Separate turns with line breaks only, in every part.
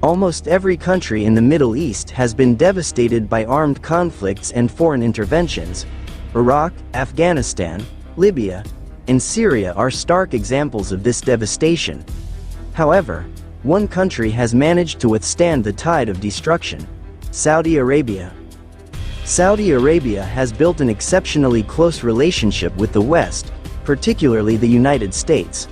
Almost every country in the Middle East has been devastated by armed conflicts and foreign interventions. Iraq, Afghanistan, Libya, and Syria are stark examples of this devastation. However, one country has managed to withstand the tide of destruction: Saudi Arabia. Saudi Arabia has built an exceptionally close relationship with the West, particularly the United States.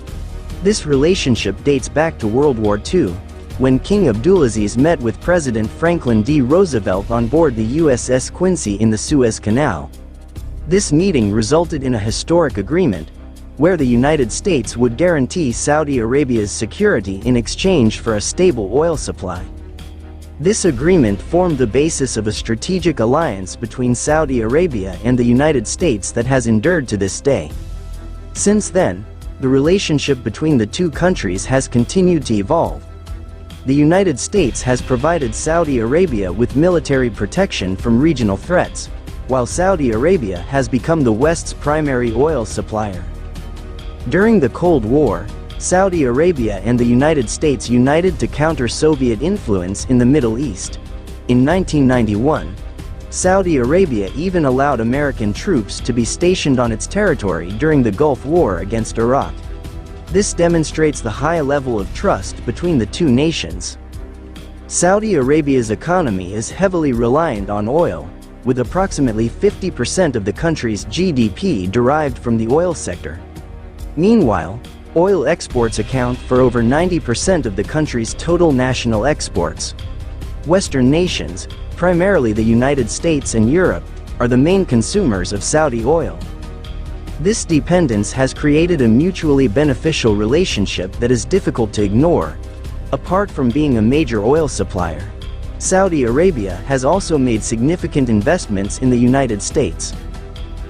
This relationship dates back to World War II, when King Abdulaziz met with President Franklin D. Roosevelt on board the USS Quincy in the Suez Canal. This meeting resulted in a historic agreement, where the United States would guarantee Saudi Arabia's security in exchange for a stable oil supply. This agreement formed the basis of a strategic alliance between Saudi Arabia and the United States that has endured to this day. Since then, the relationship between the two countries has continued to evolve. The United States has provided Saudi Arabia with military protection from regional threats, while Saudi Arabia has become the West's primary oil supplier. During the Cold War, Saudi Arabia and the United States united to counter Soviet influence in the Middle East. In 1991, Saudi Arabia even allowed American troops to be stationed on its territory during the Gulf War against Iraq. This demonstrates the high level of trust between the two nations. Saudi Arabia's economy is heavily reliant on oil, with approximately 50% of the country's GDP derived from the oil sector. Meanwhile, oil exports account for over 90% of the country's total national exports. Western nations, primarily the United States and Europe, are the main consumers of Saudi oil. This dependence has created a mutually beneficial relationship that is difficult to ignore. Apart from being a major oil supplier, Saudi Arabia has also made significant investments in the United States.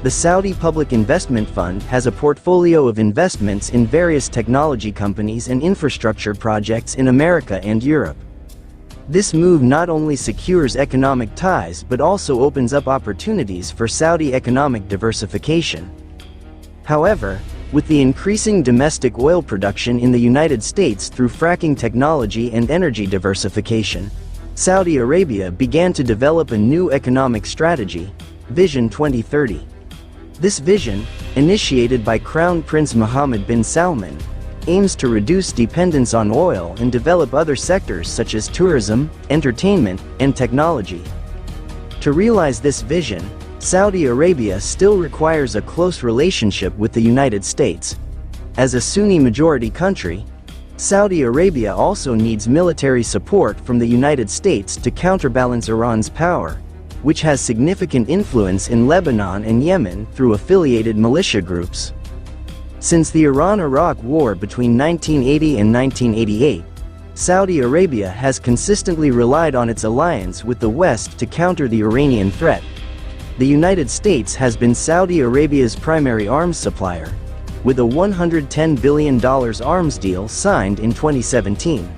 The Saudi Public Investment Fund has a portfolio of investments in various technology companies and infrastructure projects in America and Europe. This move not only secures economic ties but also opens up opportunities for Saudi economic diversification. However, with the increasing domestic oil production in the United States through fracking technology and energy diversification, Saudi Arabia began to develop a new economic strategy, Vision 2030. This vision, initiated by Crown Prince Mohammed bin Salman, aims to reduce dependence on oil and develop other sectors such as tourism, entertainment, and technology. To realize this vision, Saudi Arabia still requires a close relationship with the United States. As a Sunni-majority country, Saudi Arabia also needs military support from the United States to counterbalance Iran's power, which has significant influence in Lebanon and Yemen through affiliated militia groups. Since the Iran-Iraq War between 1980 and 1988, Saudi Arabia has consistently relied on its alliance with the West to counter the Iranian threat. The United States has been Saudi Arabia's primary arms supplier, with a $110 billion arms deal signed in 2017.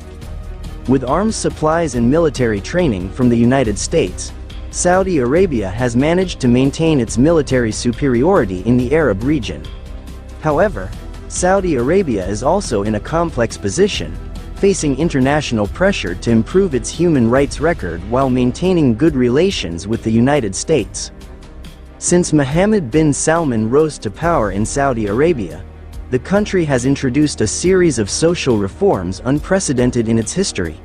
With arms supplies and military training from the United States, Saudi Arabia has managed to maintain its military superiority in the Arab region. However, Saudi Arabia is also in a complex position, facing international pressure to improve its human rights record while maintaining good relations with the United States. Since Mohammed bin Salman rose to power in Saudi Arabia, the country has introduced a series of social reforms unprecedented in its history.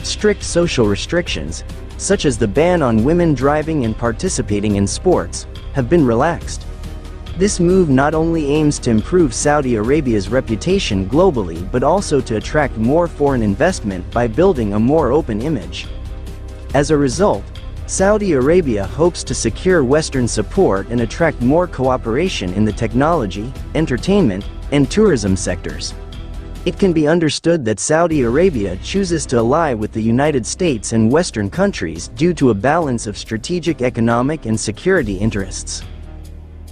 Strict social restrictions, such as the ban on women driving and participating in sports, have been relaxed. This move not only aims to improve Saudi Arabia's reputation globally but also to attract more foreign investment by building a more open image. As a result, Saudi Arabia hopes to secure Western support and attract more cooperation in the technology, entertainment, and tourism sectors. It can be understood that Saudi Arabia chooses to ally with the United States and Western countries due to a balance of strategic economic and security interests.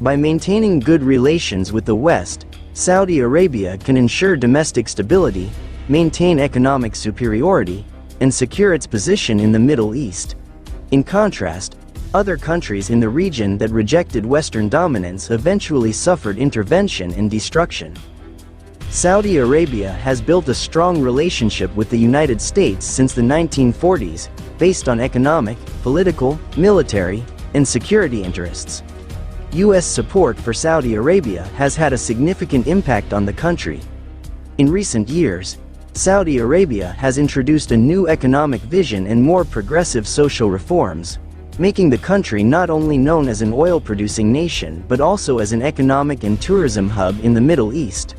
By maintaining good relations with the West, Saudi Arabia can ensure domestic stability, maintain economic superiority, and secure its position in the Middle East. In contrast, other countries in the region that rejected Western dominance eventually suffered intervention and destruction. Saudi Arabia has built a strong relationship with the United States since the 1940s, based on economic, political, military, and security interests. U.S. support for Saudi Arabia has had a significant impact on the country. In recent years, Saudi Arabia has introduced a new economic vision and more progressive social reforms, making the country not only known as an oil-producing nation but also as an economic and tourism hub in the Middle East.